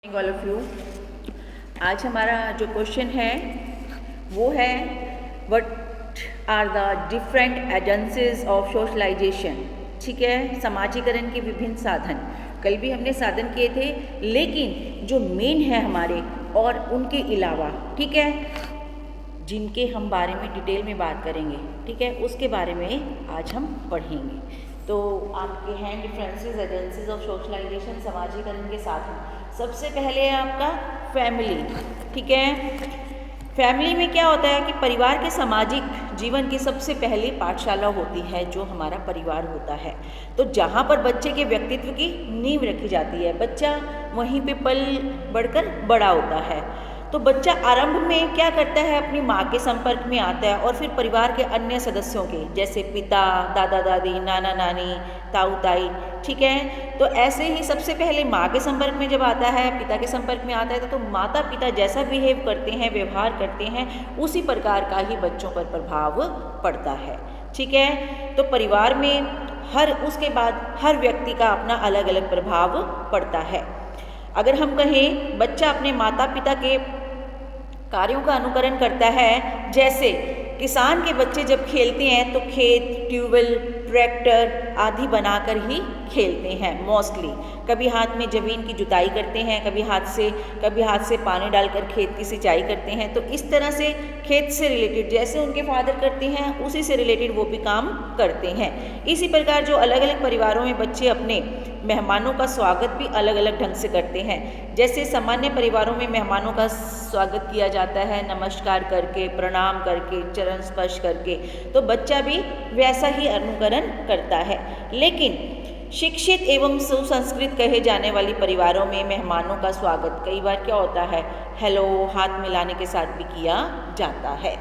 All of you. आज हमारा जो क्वेश्चन है वो है what are the different agencies of socialisation. ठीक है, समाजीकरण के विभिन्न साधन। कल भी हमने साधन किए थे, लेकिन जो मेन है हमारे और उनके अलावा, ठीक है, जिनके हम बारे में डिटेल में बात करेंगे, ठीक है, उसके बारे में आज हम पढ़ेंगे। तो आपके हैं डिफरेंसेस एजेंसीज ऑफ सोशलाइजेशन, समाजीकरण के साधन। सबसे पहले है आपका फैमिली। ठीक है, फैमिली में क्या होता है कि परिवार के सामाजिक जीवन की सबसे पहली पाठशाला होती है जो हमारा परिवार होता है। तो जहाँ पर बच्चे के व्यक्तित्व की नींव रखी जाती है, बच्चा वहीं पे पल बढ़कर बड़ा होता है। तो बच्चा आरंभ में क्या करता है, अपनी माँ के संपर्क में आता है और फिर परिवार के अन्य सदस्यों के, जैसे पिता, दादा दादी, नाना नानी, ताऊ ताई। ठीक है, तो ऐसे ही सबसे पहले माँ के संपर्क में जब आता है, पिता के संपर्क में आता है, तो माता पिता जैसा बिहेव करते हैं, व्यवहार करते हैं, उसी प्रकार का ही बच्चों पर प्रभाव पड़ता है। ठीक है, तो परिवार में उसके बाद हर व्यक्ति का अपना अलग अलग प्रभाव पड़ता है। अगर हम कहें बच्चा अपने माता पिता के कार्यों का अनुकरण करता है, जैसे किसान के बच्चे जब खेलते हैं तो खेत, ट्यूबवेल, ट्रैक्टर आदि बनाकर ही खेलते हैं मोस्टली। कभी हाथ में ज़मीन की जुताई करते हैं, कभी हाथ से पानी डालकर खेत की सिंचाई करते हैं। तो इस तरह से खेत से रिलेटेड जैसे उनके फादर करते हैं, उसी से रिलेटेड वो भी काम करते हैं। इसी प्रकार जो अलग अलग परिवारों में बच्चे अपने मेहमानों का स्वागत भी अलग अलग ढंग से करते हैं। जैसे सामान्य परिवारों में मेहमानों का स्वागत किया जाता है नमस्कार करके, प्रणाम करके, चरण स्पर्श करके, तो बच्चा भी वैसा ही अनुकरण करता है। लेकिन शिक्षित एवं सुसंस्कृत कहे जाने वाली परिवारों में मेहमानों का स्वागत कई बार क्या होता है, हेलो, हाथ मिलाने के साथ भी किया जाता है।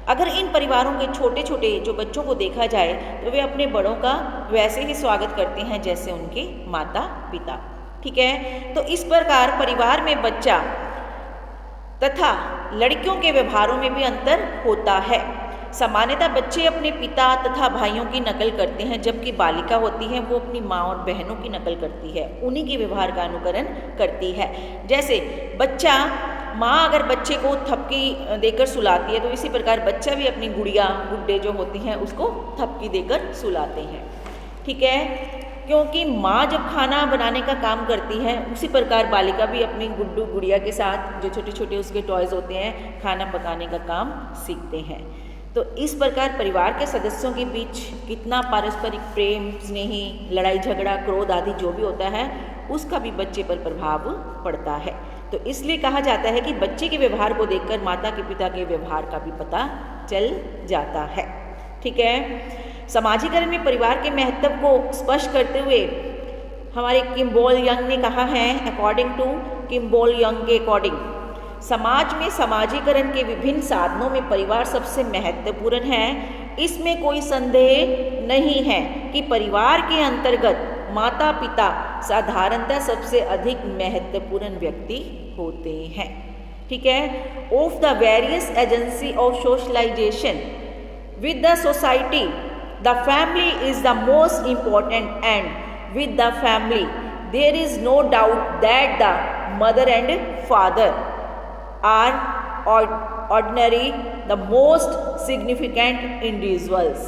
अगर इन परिवारों के छोटे छोटे जो बच्चों को देखा जाए तो वे अपने बड़ों का वैसे ही स्वागत करते हैं जैसे उनके माता पिता। ठीक है, तो इस प्रकार परिवार में बच्चा तथा लड़कियों के व्यवहारों में भी अंतर होता है। सामान्यतः बच्चे अपने पिता तथा भाइयों की नकल करते हैं, जबकि बालिका होती है वो अपनी माँ और बहनों की नकल करती है, उन्हीं के व्यवहार का अनुकरण करती है। जैसे बच्चा, माँ अगर बच्चे को थपकी देकर सुलाती है, तो इसी प्रकार बच्चा भी अपनी गुड्डे जो होती हैं उसको थपकी देकर सुलाते हैं। ठीक है, क्योंकि माँ जब खाना बनाने का काम करती है, उसी प्रकार बालिका भी अपनी गुड़िया के साथ जो छोटे छोटे उसके टॉयज़ होते हैं, खाना पकाने का काम सीखते हैं। तो इस प्रकार परिवार के सदस्यों के बीच कितना पारस्परिक प्रेम, स्नेही, लड़ाई झगड़ा, क्रोध आदि जो भी होता है, उसका भी बच्चे पर प्रभाव पड़ता है। तो इसलिए कहा जाता है कि बच्चे के व्यवहार को देखकर माता के पिता के व्यवहार का भी पता चल जाता है। ठीक है, समाजीकरण में परिवार के महत्व को स्पष्ट करते हुए हमारे किम्बॉल यंग ने कहा है, अकॉर्डिंग टू किम्बॉल यंग के अकॉर्डिंग, समाज में समाजीकरण के विभिन्न साधनों में परिवार सबसे महत्वपूर्ण है। इसमें कोई संदेह नहीं है कि परिवार के अंतर्गत माता पिता साधारणतः सबसे अधिक महत्वपूर्ण व्यक्ति होते हैं। ठीक है, of the various agency of socialisation with the society, the family is the most important, and with the family there is no doubt that the mother and father are ordinary the most significant individuals।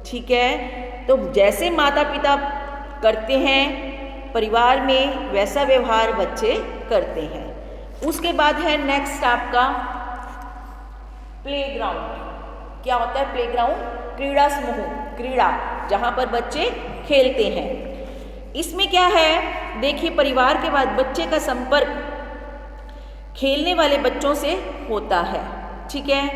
ठीक है, तो जैसे माता पिता करते हैं परिवार में, वैसा व्यवहार बच्चे करते हैं। उसके बाद है नेक्स्ट आपका प्लेग्राउंड। क्या होता है प्लेग्राउंड? क्रीड़ा समूह, क्रीड़ा जहाँ पर बच्चे खेलते हैं। इसमें क्या है, देखिए, परिवार के बाद बच्चे का संपर्क खेलने वाले बच्चों से होता है। ठीक है,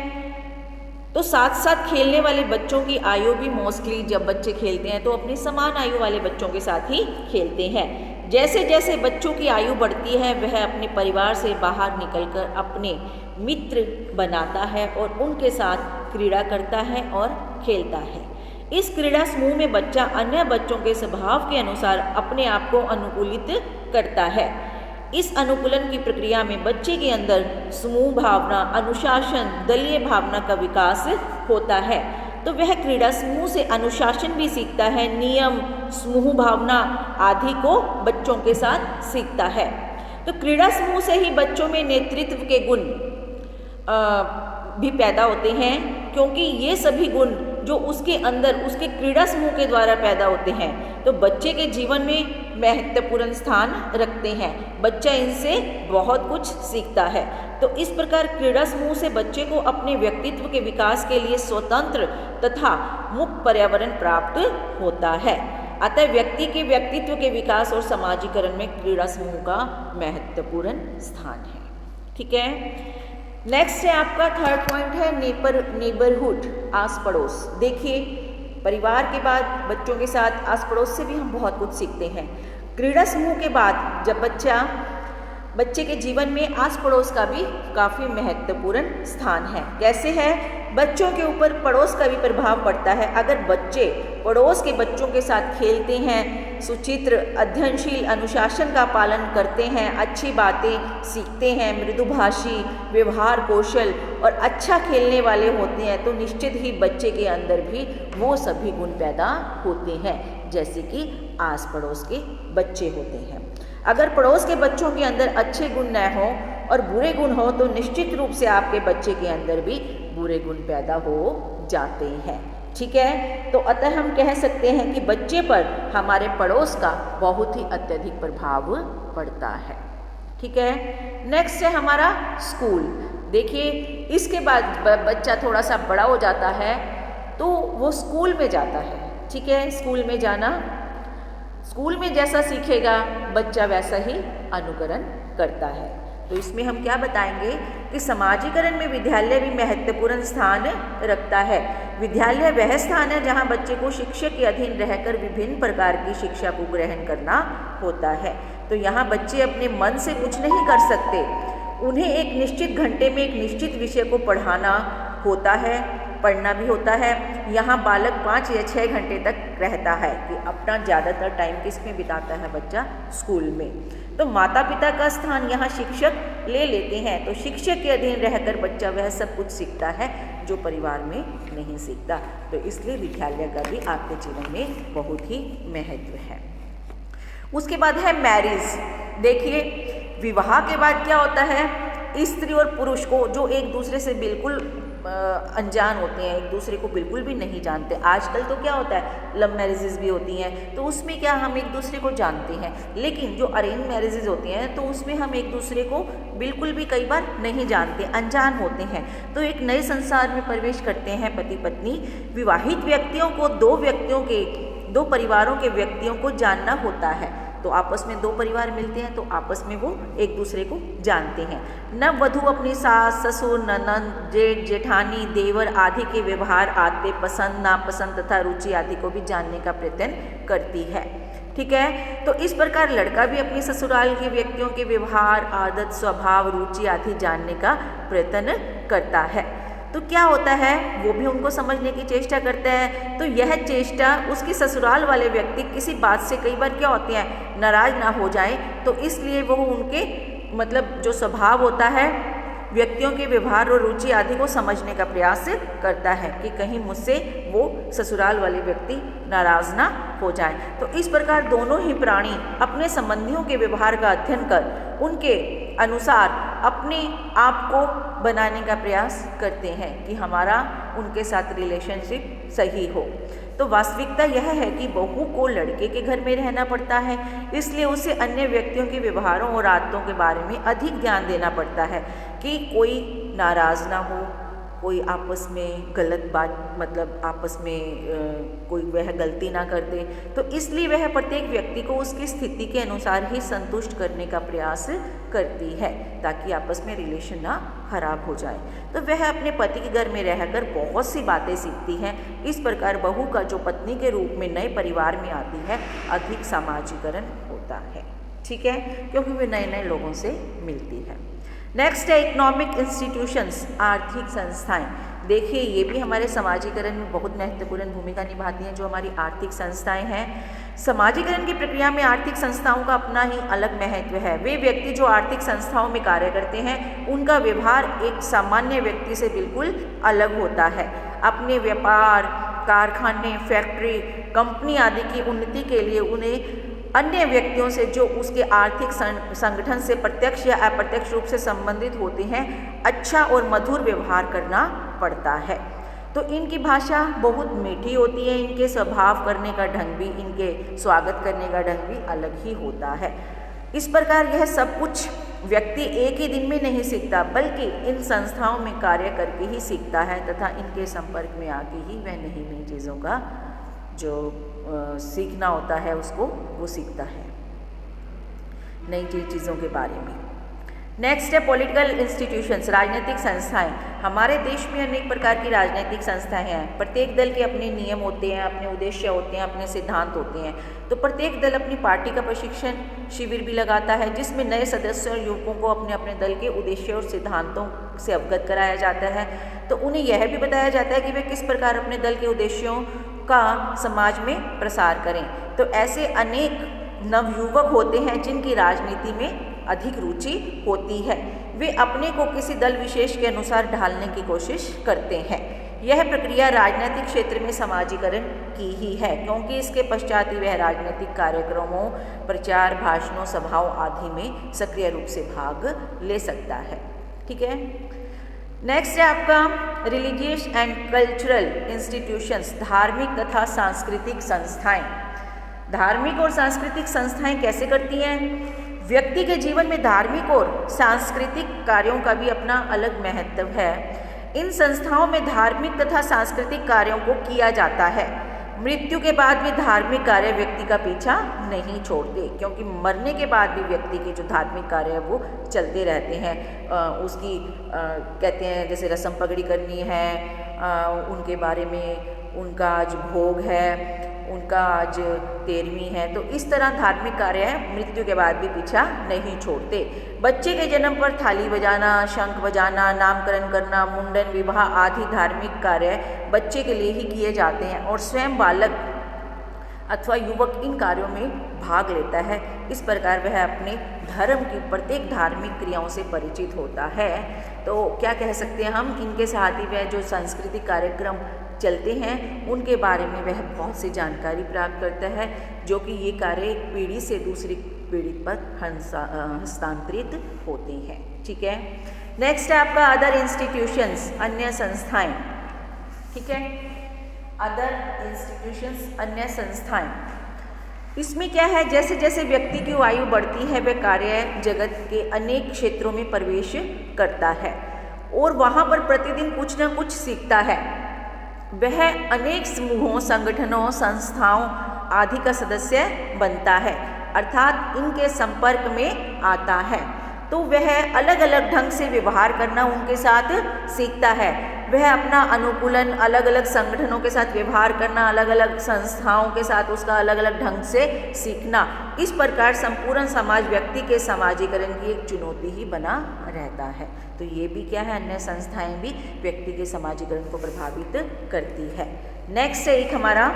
तो साथ साथ खेलने वाले बच्चों की आयु भी मोस्टली जब बच्चे खेलते हैं तो अपनी समान आयु वाले बच्चों के साथ ही खेलते हैं। जैसे जैसे बच्चों की आयु बढ़ती है, वह अपने परिवार से बाहर निकलकर अपने मित्र बनाता है और उनके साथ क्रीड़ा करता है और खेलता है। इस क्रीड़ा समूह में बच्चा अन्य बच्चों के स्वभाव के अनुसार अपने आप को अनुकूलित करता है। इस अनुकूलन की प्रक्रिया में बच्चे के अंदर समूह भावना, अनुशासन, दलीय भावना का विकास होता है। तो वह क्रीड़ा समूह से अनुशासन भी सीखता है, नियम, समूह भावना आदि को बच्चों के साथ सीखता है। तो क्रीड़ा समूह से ही बच्चों में नेतृत्व के गुण भी पैदा होते हैं, क्योंकि ये सभी गुण जो उसके अंदर उसके क्रीड़ा समूह के द्वारा पैदा होते हैं तो बच्चे के जीवन में महत्वपूर्ण स्थान रखते हैं। बच्चा इनसे बहुत कुछ सीखता है। तो इस प्रकार क्रीड़ा समूह से बच्चे को अपने व्यक्तित्व के विकास के लिए स्वतंत्र तथा मुक्त पर्यावरण प्राप्त होता है। अतः व्यक्ति के व्यक्तित्व के विकास और समाजीकरण में क्रीड़ा समूह का महत्वपूर्ण स्थान है। ठीक है, नेक्स्ट है आपका थर्ड पॉइंट है नेबरहुड, आस पड़ोस। देखिए, परिवार के बाद बच्चों के साथ आस पड़ोस से भी हम बहुत कुछ सीखते हैं। क्रीड़ा समूह के बाद जब बच्चे के जीवन में आस पड़ोस का भी काफ़ी महत्वपूर्ण स्थान है। कैसे है? बच्चों के ऊपर पड़ोस का भी प्रभाव पड़ता है। अगर बच्चे पड़ोस के बच्चों के साथ खेलते हैं, सुचित्र, अध्ययनशील, अनुशासन का पालन करते हैं, अच्छी बातें सीखते हैं, मृदुभाषी, व्यवहार कौशल और अच्छा खेलने वाले होते हैं, तो निश्चित ही बच्चे के अंदर भी वो सभी गुण पैदा होते हैं जैसे कि आस पड़ोस के बच्चे होते हैं। अगर पड़ोस के बच्चों के अंदर अच्छे गुण न हो और बुरे गुण हो तो निश्चित रूप से आपके बच्चे के अंदर भी बुरे गुण पैदा हो जाते हैं। ठीक है, तो अतः हम कह सकते हैं कि बच्चे पर हमारे पड़ोस का बहुत ही अत्यधिक प्रभाव पड़ता है। ठीक है, नेक्स्ट है हमारा स्कूल। देखिए, इसके बाद बच्चा थोड़ा सा बड़ा हो जाता है तो वो स्कूल में जाता है। ठीक है, स्कूल में जैसा सीखेगा बच्चा वैसा ही अनुकरण करता है। तो इसमें हम क्या बताएंगे कि समाजीकरण में विद्यालय भी महत्वपूर्ण स्थान रखता है। विद्यालय वह स्थान है जहां बच्चे को शिक्षक के अधीन रहकर विभिन्न प्रकार की शिक्षा को ग्रहण करना होता है। तो यहाँ बच्चे अपने मन से कुछ नहीं कर सकते, उन्हें एक निश्चित घंटे में एक निश्चित विषय को पढ़ना भी होता है। यहाँ बालक 5 या 6 घंटे तक रहता है कि अपना ज़्यादातर टाइम किस में बिताता है बच्चा? स्कूल में। तो माता पिता का स्थान यहाँ शिक्षक ले लेते हैं। तो शिक्षक के अधीन रहकर बच्चा वह सब कुछ सीखता है जो परिवार में नहीं सीखता। तो इसलिए विद्यालय का भी आपके जीवन में बहुत ही महत्व है। उसके बाद है मैरिज। देखिए, विवाह के बाद क्या होता है, स्त्री और पुरुष को जो एक दूसरे से बिल्कुल अनजान होते हैं, एक दूसरे को बिल्कुल भी नहीं जानते। आजकल तो क्या होता है, लव मैरिजेस भी होती हैं, तो उसमें क्या हम एक दूसरे को जानते हैं। लेकिन जो अरेंज मैरिजेस होती हैं तो उसमें हम एक दूसरे को बिल्कुल भी कई बार नहीं जानते, अनजान होते हैं। तो एक नए संसार में प्रवेश करते हैं पति पत्नी। विवाहित व्यक्तियों को दो परिवारों के व्यक्तियों को जानना होता है। तो आपस में 2 परिवार मिलते हैं तो आपस में वो एक दूसरे को जानते हैं। नव वधू अपनी सास, ससुर, ननद, जेठ, जेठानी, देवर आदि के व्यवहार, आदतें, पसंद, नापसंद तथा रुचि आदि को भी जानने का प्रयत्न करती है। ठीक है, तो इस प्रकार लड़का भी अपनी ससुराल के व्यक्तियों के व्यवहार, आदत, स्वभाव, रुचि आदि जानने का प्रयत्न करता है। तो क्या होता है, वो भी उनको समझने की चेष्टा करता है। तो यह चेष्टा उसके ससुराल वाले व्यक्ति किसी बात से कई बार क्या होते हैं, नाराज ना हो जाए, तो इसलिए वो उनके मतलब जो स्वभाव होता है, व्यक्तियों के व्यवहार और रुचि आदि को समझने का प्रयास करता है कि कहीं मुझसे वो ससुराल वाले व्यक्ति नाराज ना हो जाए। तो इस प्रकार दोनों ही प्राणी अपने संबंधियों के व्यवहार का अध्ययन कर उनके अनुसार अपने आप को बनाने का प्रयास करते हैं कि हमारा उनके साथ रिलेशनशिप सही हो। तो वास्तविकता यह है कि बहू को लड़के के घर में रहना पड़ता है, इसलिए उसे अन्य व्यक्तियों के व्यवहारों और आदतों के बारे में अधिक ध्यान देना पड़ता है कि कोई नाराज़ ना हो, कोई आपस में गलत बात मतलब आपस में कोई वह गलती ना कर दे। तो इसलिए वह प्रत्येक व्यक्ति को उसकी स्थिति के अनुसार ही संतुष्ट करने का प्रयास करती है ताकि आपस में रिलेशन ना खराब हो जाए। तो वह अपने पति के घर में रहकर बहुत सी बातें सीखती है। इस प्रकार बहू का जो पत्नी के रूप में नए परिवार में आती है अधिक सामाजिकरण होता है। ठीक है, क्योंकि वे नए नए लोगों से मिलती है। नेक्स्ट है इकोनॉमिक इंस्टीट्यूशंस, आर्थिक संस्थाएं। देखिए, ये भी हमारे समाजीकरण में बहुत महत्वपूर्ण भूमिका निभाती हैं। जो हमारी आर्थिक संस्थाएं हैं, समाजीकरण की प्रक्रिया में आर्थिक संस्थाओं का अपना ही अलग महत्व है। वे व्यक्ति जो आर्थिक संस्थाओं में कार्य करते हैं उनका व्यवहार एक सामान्य व्यक्ति से बिल्कुल अलग होता है। अपने व्यापार, कारखाने, फैक्ट्री, कंपनी आदि की उन्नति के लिए उन्हें अन्य व्यक्तियों से जो उसके आर्थिक संगठन से प्रत्यक्ष या अप्रत्यक्ष रूप से संबंधित होते हैं अच्छा और मधुर व्यवहार करना पड़ता है। तो इनकी भाषा बहुत मीठी होती है, इनके स्वभाव करने का ढंग भी, इनके स्वागत करने का ढंग भी अलग ही होता है। इस प्रकार यह सब कुछ व्यक्ति एक ही दिन में नहीं सीखता, बल्कि इन संस्थाओं में कार्य करके ही सीखता है तथा इनके संपर्क में आके ही वह नई नई चीज़ों का जो सीखना होता है उसको वो सीखता है, नई चीज़ों के बारे में। नेक्स्ट है पॉलिटिकल इंस्टीट्यूशंस, राजनीतिक संस्थाएं। हमारे देश में अनेक प्रकार की राजनीतिक संस्थाएं हैं। प्रत्येक दल के अपने नियम होते हैं, अपने उद्देश्य होते हैं, अपने सिद्धांत होते हैं। तो प्रत्येक दल अपनी पार्टी का प्रशिक्षण शिविर भी लगाता है, जिसमें नए सदस्यों और युवकों को अपने अपने दल के उद्देश्य और सिद्धांतों से अवगत कराया जाता है। तो उन्हें यह भी बताया जाता है कि वे किस प्रकार अपने दल के उद्देश्यों का समाज में प्रसार करें। तो ऐसे अनेक नवयुवक होते हैं जिनकी राजनीति में अधिक रुचि होती है। वे अपने को किसी दल विशेष के अनुसार ढालने की कोशिश करते हैं। यह प्रक्रिया राजनीतिक क्षेत्र में समाजीकरण की ही है, क्योंकि इसके पश्चात ही वह राजनीतिक कार्यक्रमों, प्रचार, भाषणों, सभाओं आदि में सक्रिय रूप से भाग ले सकता है। ठीक है। नेक्स्ट है आपका रिलीजियस एंड कल्चरल इंस्टीट्यूशंस, धार्मिक तथा सांस्कृतिक संस्थाएं। धार्मिक और सांस्कृतिक संस्थाएं कैसे करती हैं? व्यक्ति के जीवन में धार्मिक और सांस्कृतिक कार्यों का भी अपना अलग महत्व है। इन संस्थाओं में धार्मिक तथा सांस्कृतिक कार्यों को किया जाता है। मृत्यु के बाद भी धार्मिक कार्य व्यक्ति का पीछा नहीं छोड़ते, क्योंकि मरने के बाद भी व्यक्ति के जो धार्मिक कार्य है वो चलते रहते हैं। उसकी कहते हैं जैसे रस्म पगड़ी करनी है, उनके बारे में उनका आज भोग है, उनका आज 13वीं है। तो इस तरह धार्मिक कार्य है मृत्यु के बाद भी पीछा नहीं छोड़ते। बच्चे के जन्म पर थाली बजाना, शंख बजाना, नामकरण करना, मुंडन, विवाह आदि धार्मिक कार्य बच्चे के लिए ही किए जाते हैं और स्वयं बालक अथवा युवक इन कार्यों में भाग लेता है। इस प्रकार वह अपने धर्म की प्रत्येक धार्मिक क्रियाओं से परिचित होता है। तो क्या कह सकते हैं हम, इनके साथ ही वह जो सांस्कृतिक कार्यक्रम चलते हैं उनके बारे में वह बहुत सी जानकारी प्राप्त करता है, जो कि ये कार्य एक पीढ़ी से दूसरी पीढ़ी पर हस्तांतरित होते हैं। ठीक है। नेक्स्ट है आपका अदर इंस्टीट्यूशंस, अन्य संस्थाएं। ठीक है। अदर इंस्टीट्यूशंस, अन्य संस्थाएं। इसमें क्या है, जैसे जैसे व्यक्ति की आयु बढ़ती है वह कार्य जगत के अनेक क्षेत्रों में प्रवेश करता है और वहाँ पर प्रतिदिन कुछ न कुछ सीखता है। वह अनेक समूहों, संगठनों, संस्थाओं आदि का सदस्य बनता है, अर्थात इनके संपर्क में आता है। तो वह अलग अलग ढंग से व्यवहार करना उनके साथ सीखता है। वह अपना अनुकूलन, अलग अलग संगठनों के साथ व्यवहार करना, अलग अलग संस्थाओं के साथ उसका अलग अलग ढंग से सीखना, इस प्रकार संपूर्ण समाज व्यक्ति के समाजीकरण की एक चुनौती ही बना रहता है। तो ये भी क्या है, अन्य संस्थाएं भी व्यक्ति के समाजीकरण को प्रभावित करती है। नेक्स्ट है एक हमारा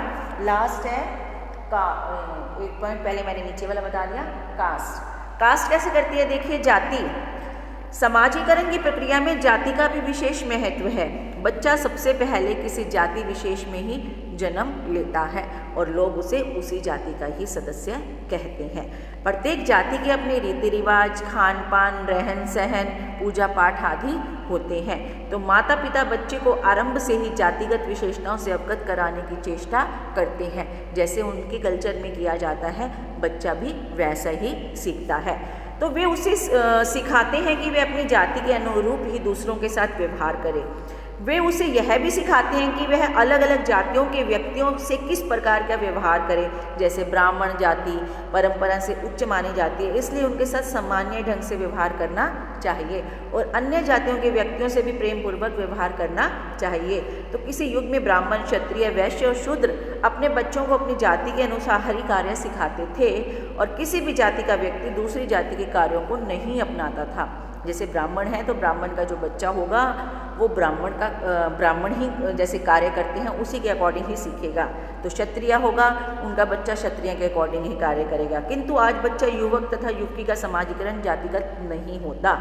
लास्ट है का एक पॉइंट पहले मैंने नीचे वाला बता दिया, कास्ट। कास्ट कैसे करती है? देखिए, जाति। समाजीकरण की प्रक्रिया में जाति का भी विशेष महत्व है। बच्चा सबसे पहले किसी जाति विशेष में ही जन्म लेता है और लोग उसे उसी जाति का ही सदस्य कहते हैं। प्रत्येक जाति के अपने रीति रिवाज, खान पान, रहन सहन, पूजा पाठ आदि होते हैं। तो माता पिता बच्चे को आरंभ से ही जातिगत विशेषताओं से अवगत कराने की चेष्टा करते हैं। जैसे उनके कल्चर में किया जाता है, बच्चा भी वैसा ही सीखता है। तो वे उसे सिखाते हैं कि वे अपनी जाति के अनुरूप ही दूसरों के साथ व्यवहार करे। वे उसे यह भी सिखाते हैं कि वह अलग अलग जातियों के व्यक्तियों से किस प्रकार का व्यवहार करे। जैसे ब्राह्मण जाति परंपरा से उच्च मानी जाती है, इसलिए उनके साथ सामान्य ढंग से व्यवहार करना चाहिए और अन्य जातियों के व्यक्तियों से भी प्रेम पूर्वक व्यवहार करना चाहिए। तो किसी युग में ब्राह्मण, क्षत्रिय, वैश्य और शूद्र अपने बच्चों को अपनी जाति के अनुसार ही कार्य सिखाते थे और किसी भी जाति का व्यक्ति दूसरी जाति के कार्यों को नहीं अपनाता था। जैसे ब्राह्मण है तो ब्राह्मण का जो बच्चा होगा वो ब्राह्मण ही जैसे कार्य करते हैं उसी के अकॉर्डिंग ही सीखेगा। तो क्षत्रिय होगा, उनका बच्चा क्षत्रिय के अकॉर्डिंग ही कार्य करेगा। किंतु आज बच्चा युवक तथा युवती का समाजीकरण जातिगत नहीं होता।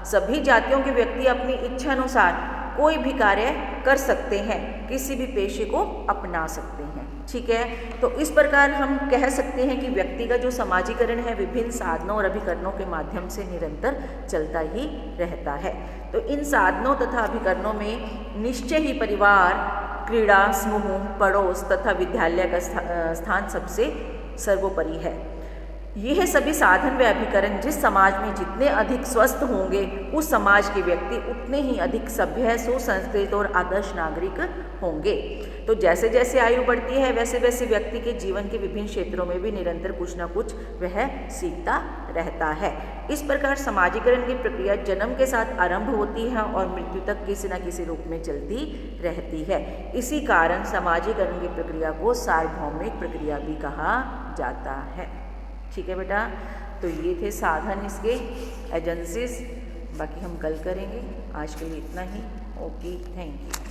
सभी जातियों के व्यक्ति अपनी इच्छा अनुसार कोई भी कार्य कर सकते हैं, किसी भी पेशे को अपना सकते हैं। ठीक है। तो इस प्रकार हम कह सकते हैं कि व्यक्ति का जो समाजीकरण है विभिन्न साधनों और अभिकरणों के माध्यम से निरंतर चलता ही रहता है। तो इन साधनों तथा अभिकरणों में निश्चय ही परिवार, क्रीड़ा, समूह, पड़ोस तथा विद्यालय का स्थान सबसे सर्वोपरि है। यह सभी साधन व अभिकरण जिस समाज में जितने अधिक स्वस्थ होंगे उस समाज के व्यक्ति उतने ही अधिक सभ्य, सुसंस्कृत और आदर्श नागरिक होंगे। तो जैसे जैसे आयु बढ़ती है वैसे वैसे व्यक्ति के जीवन के विभिन्न क्षेत्रों में भी निरंतर कुछ न कुछ वह सीखता रहता है। इस प्रकार समाजीकरण की प्रक्रिया जन्म के साथ आरंभ होती है और मृत्यु तक किसी न किसी रूप में चलती रहती है। इसी कारण समाजीकरण की प्रक्रिया को सार्वभौमिक प्रक्रिया भी कहा जाता है। ठीक है बेटा, तो ये थे साधन इसके, एजेंसीज। बाकी हम कल करेंगे। आज के लिए इतना ही। Okay, thank you.